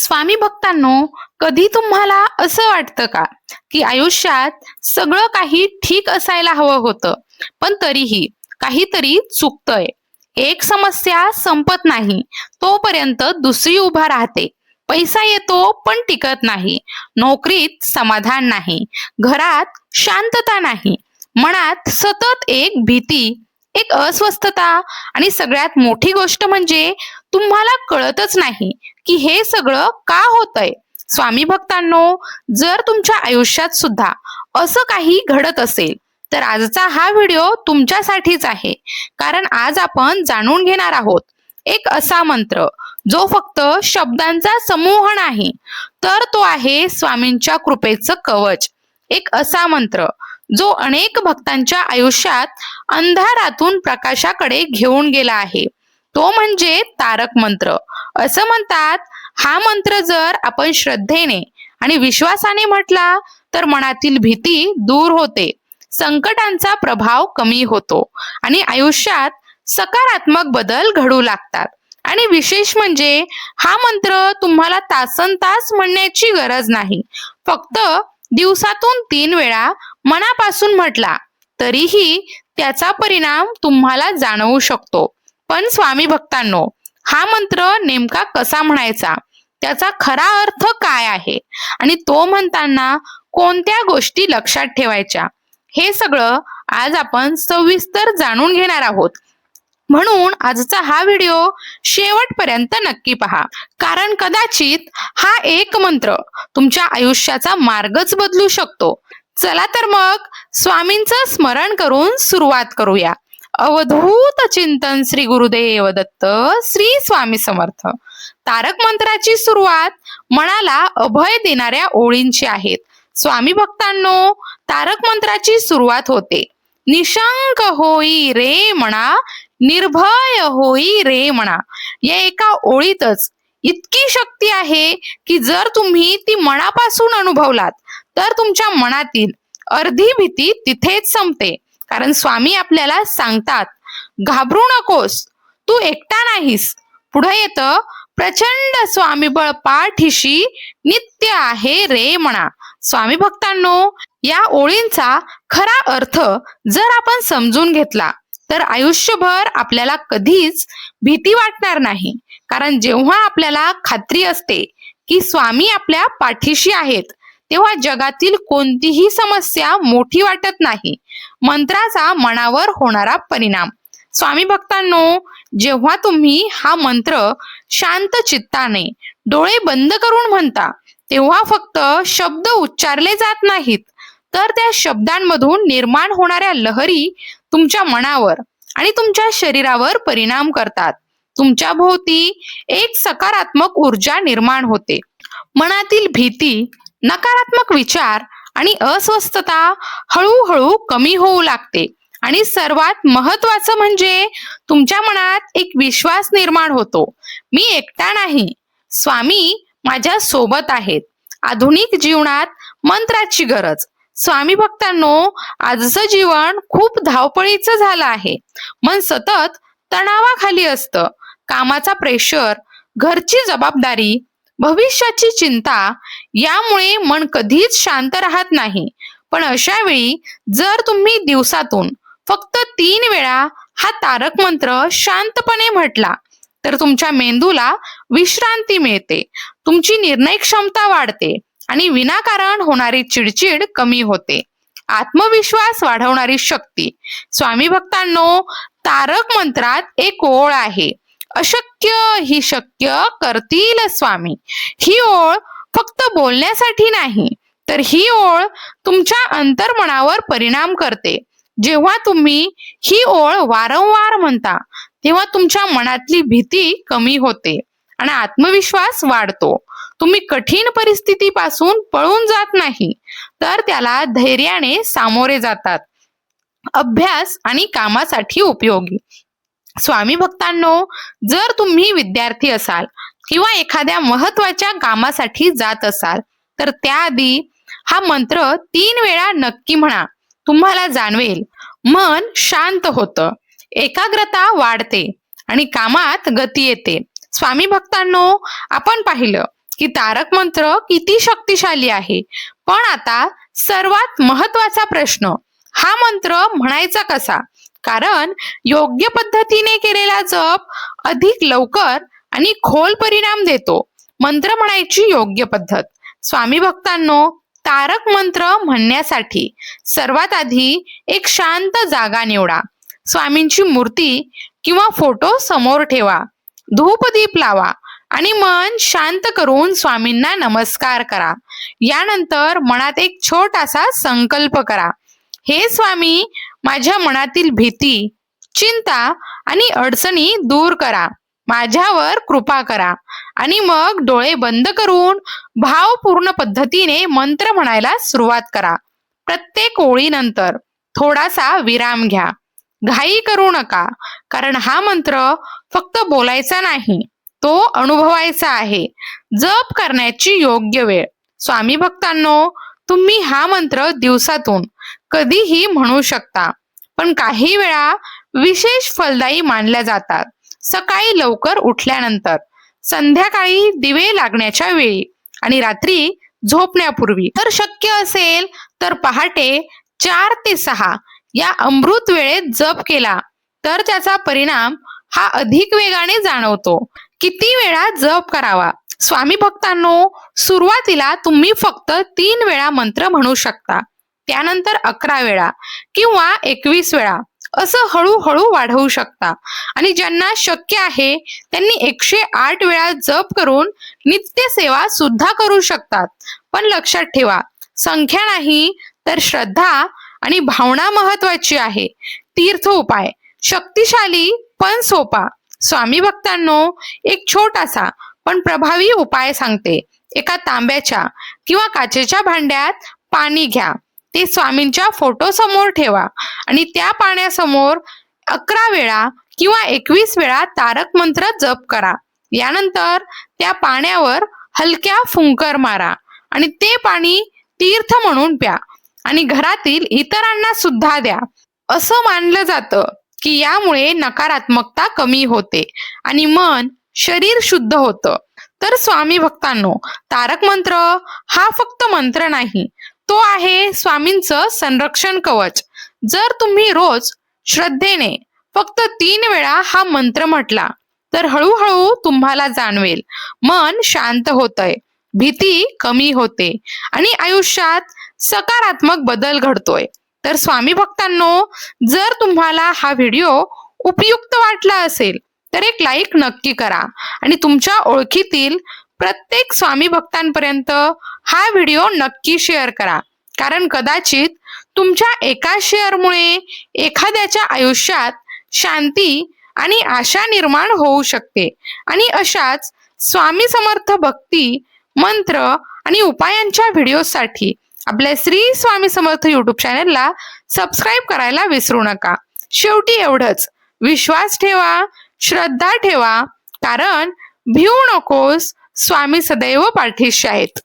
स्वामी भक्तांनो, कधी तुम्हाला असं वाटतं का की आयुष्यात सगळं काही ठीक असायला हवं होतं, पण तरीही काहीतरी चुकतंय? एक समस्या संपत नाही तोपर्यंत दुसरी उभा राहते. पैसा येतो पण टिकत नाही. नोकरीत समाधान नाही. घरात शांतता नाही. मनात सतत एक भीती, एक अस्वस्थता आणि सगळ्यात मोठी गोष्ट म्हणजे तुम्हाला कळतच नाही की हे सगळं का होतंय. स्वामी भक्तांनो, जर तुमच्या आयुष्यात सुद्धा असं काही घडत असेल तर आजचा हा व्हिडिओ तुमच्यासाठीच आहे. कारण आज आपण जाणून घेणार आहोत एक असा मंत्र जो फक्त शब्दांचा समूह नाही, तर तो आहे स्वामींच्या कृपेचं कवच. एक असा मंत्र जो अनेक भक्तांच्या आयुष्यात अंधारातून प्रकाशाकडे घेऊन गेला आहे. तो म्हणजे तारक मंत्र. असं म्हणतात, हा मंत्र जर आपण श्रद्धेने आणि विश्वासाने म्हटला तर मनातील भीती दूर होते, संकटांचा प्रभाव कमी होतो आणि आयुष्यात सकारात्मक बदल घडू लागतात. आणि विशेष म्हणजे हा मंत्र तुम्हाला तासनतास म्हणण्याची गरज नाही. फक्त दिवसातून 3 वेळा मनापासून म्हटला तरीही त्याचा परिणाम तुम्हाला जाणवू शकतो. पण स्वामी भक्तांनो, हा मंत्र नेमका कसा म्हणायचा, त्याचा खरा अर्थ काय आहे आणि तो म्हणताना कोणत्या गोष्टी लक्षात ठेवायच्या, हे सगळं आज आपण सविस्तर जाणून घेणार आहोत. म्हणून आजचा हा व्हिडिओ शेवटपर्यंत नक्की पहा, कारण कदाचित हा एक मंत्र तुमच्या आयुष्याचा मार्गच बदलू शकतो. चला तर मग स्वामींचं स्मरण करून सुरुवात करूया. अवधूत चिंतन श्री गुरुदेव दत्त. श्री स्वामी समर्थ. तारक मंत्राची सुरुवात मनाला अभय देणाऱ्या ओळींची आहेत. स्वामी भक्तांनो, तारक मंत्राची सुरुवात होते, निशंक होई रे म्हणा, निर्भय होई रे म्हणा. या एका ओळीतच इतकी शक्ती आहे की जर तुम्ही ती मनापासून अनुभवलात तर तुमच्या मनातील अर्धी भीती तिथेच संपते. कारण स्वामी आपल्याला सांगतात, घाबरू नकोस, तू एकटा नाहीस. पुढे येतं, प्रचंड स्वामीबळ पाठीशी नित्य आहे रे म्हणा. स्वामी भक्तांनो, या ओळींचा खरा अर्थ जर आपण समजून घेतला तर आयुष्यभर आपल्याला कधीच भीती वाटणार नाही. कारण जेव्हा आपल्याला खात्री असते की स्वामी आपल्या पाठीशी आहेत, तेव्हा जगातील कोणतीही समस्या मोठी वाटत नाही. मंत्राचा मनावर होणारा परिणाम. स्वामी भक्तांनो, जेव्हा तुम्ही हा मंत्र शांत चित्ताने डोळे बंद करून म्हणता, तेव्हा फक्त शब्द उच्चारले जात नाहीत, तर त्या शब्दांमधून निर्माण होणाऱ्या लहरी तुमच्या मनावर आणि तुमच्या शरीरावर परिणाम करतात. तुमच्या भोवती एक सकारात्मक ऊर्जा निर्माण होते. मनातील भीती, नकारात्मक विचार आणि अस्वस्थता हळूहळू कमी होऊ लागते. आणि सर्वात महत्वाचं म्हणजे तुमच्या मनात एक विश्वास निर्माण होतो, मी एकटा नाही, स्वामी माझ्या सोबत आहेत. आधुनिक जीवनात मंत्राची गरज. स्वामी भक्तांनो, आजचं जीवन खूप धावपळीचं झालं आहे. मन सतत तणावाखाली असतं. कामाचा प्रेशर, घरची जबाबदारी, भविष्याची चिंता, यामुळे मन कधीच शांत राहत नाही. पण अशा वेळी जर तुम्ही दिवसातून फक्त 3 वेळा हा तारक मंत्र शांतपणे म्हटला तर तुमच्या मेंदूला विश्रांती मिळते, तुमची निर्णय क्षमता वाढते आणि विनाकारण होणारी चिडचिड कमी होते. आत्मविश्वास वाढवणारी शक्ती. स्वामी भक्तांनो, तारक मंत्रात एक ओळ आहे, अशक्य ही शक्य करतील स्वामी. ही ओळ फक्त बोलण्यासाठी नाही, तर ही ओळ तुमच्या अंतर्मनावर परिणाम करते. जेव्हा तुम्ही ही ओळ वारंवार म्हणता तेव्हा तुमच्या मनातली भीती कमी होते आणि आत्मविश्वास वाढतो. तुम्ही कठीण परिस्थितीपासून पळून जात नाही, तर त्याला धैर्याने सामोरे जातात. अभ्यास आणि कामासाठी उपयोगी. स्वामी भक्तांनो, जर तुम्ही विद्यार्थी असाल किंवा एखाद्या महत्वाच्या कामासाठी जात असाल तर त्याआधी हा मंत्र 3 वेळा नक्की म्हणा. तुम्हाला जाणवेल, मन शांत होतं, एकाग्रता वाढते आणि कामात गती येते. स्वामी भक्तांनो, आपण पाहिलं की तारक मंत्र किती शक्तिशाली आहे. पण आता सर्वात महत्वाचा प्रश्न, हा मंत्र म्हणायचा कसा? कारण योग्य पद्धतीने केलेला जप अधिक लवकर आणि खोल परिणाम देतो. मंत्र म्हणायची योग्य पद्धत. स्वामी भक्तांनो, तारक मंत्र म्हणण्यासाठी सर्वात आधी एक शांत जागा निवडा. स्वामींची मूर्ती किंवा फोटो समोर ठेवा. धूपदीप लावा आणि मन शांत करून स्वामींना नमस्कार करा. यानंतर मनात एक छोटासा संकल्प करा. हे स्वामी, माझ्या मनातील भीती, चिंता आणि अडचणी दूर करा. माझ्यावर कृपा करा. आणि मग डोळे बंद करून भावपूर्ण पद्धतीने मंत्र म्हणायला सुरुवात करा. प्रत्येक ओळीनंतर थोडासा विराम घ्या. घाई करू नका, कारण हा मंत्र फक्त बोलायचा नाही, तो अनुभवायचा आहे. जप करण्याची योग्य वेळ. स्वामी भक्तांनो, तुम्ही हा मंत्र दिवसातून कधीही म्हणू शकता, पण काही वेळा विशेष फलदायी मानल्या जातात. सकाळी लवकर उठल्यानंतर, संध्याकाळी दिवे लागण्याच्या वेळी आणि रात्री झोपण्यापूर्वी. तर शक्य असेल तर पहाटे 4 ते 6 या अमृत वेळेत जप केला तर त्याचा परिणाम हा अधिक वेगाने जाणवतो. किती वेळा जप करावा? स्वामी भक्तांनो, सुरुवातीला तुम्ही फक्त 3 वेळा मंत्र म्हणू शकता. त्यानंतर 11 वेळा किंवा 21 वेळा असं हळूहळू वाढवू शकता. आणि ज्यांना शक्य आहे त्यांनी 108 वेळा जप करून नित्य सेवा सुद्धा करू शकतात. पण लक्षात ठेवा, संख्या नाही तर श्रद्धा आणि भावना महत्वाची आहे. तीर्थ उपाय शक्तिशाली पण सोपा. स्वामी भक्तांनो, एक छोटासा पण प्रभावी उपाय सांगते. एका तांब्याच्या किंवा काचेच्या भांड्यात पाणी घ्या. ते स्वामींच्या फोटो समोर ठेवा आणि त्या पाण्यासमोर 11 वेळा किंवा 21 वेळा तारक मंत्र जप करा. यानंतर त्या पाण्यावर हलक्या फुंकर मारा आणि ते पाणी तीर्थ म्हणून प्या आणि घरातील इतरांना सुद्धा द्या. असं मानलं जातं की यामुळे नकारात्मकता कमी होते आणि मन, शरीर शुद्ध होतं. तर स्वामी भक्तांनो, तारक मंत्र हा फक्त मंत्र नाही, तो आहे स्वामींचं संरक्षण कवच. जर तुम्ही रोज श्रद्धेने फक्त 3 वेळा हा मंत्र म्हटला तर हळूहळू तुम्हाला जाणवेल, मन शांत होतंय, भीती कमी होते आणि आयुष्यात सकारात्मक बदल घडतोय. तर स्वामी भक्तांनो, जर तुम्हाला हा व्हिडिओ उपयुक्त वाटला असेल तर एक लाईक नक्की करा आणि तुमच्या ओळखीतील प्रत्येक स्वामी भक्तांपर्यंत हा व्हिडिओ नक्की शेअर करा. कारण कदाचित तुमच्या एका शेअरमुळे एखाद्याच्या आयुष्यात शांती आणि आशा निर्माण होऊ शकते. आणि अशाच स्वामी समर्थ भक्ती, मंत्र आणि उपायांच्या व्हिडिओसाठी आपल्या श्री स्वामी समर्थ युट्यूब चॅनलला सबस्क्राईब करायला विसरू नका. शेवटी एवढंच, विश्वास ठेवा, श्रद्धा ठेवा, कारण भिवू नकोस, स्वामी सदैव पाठीशी आहेत.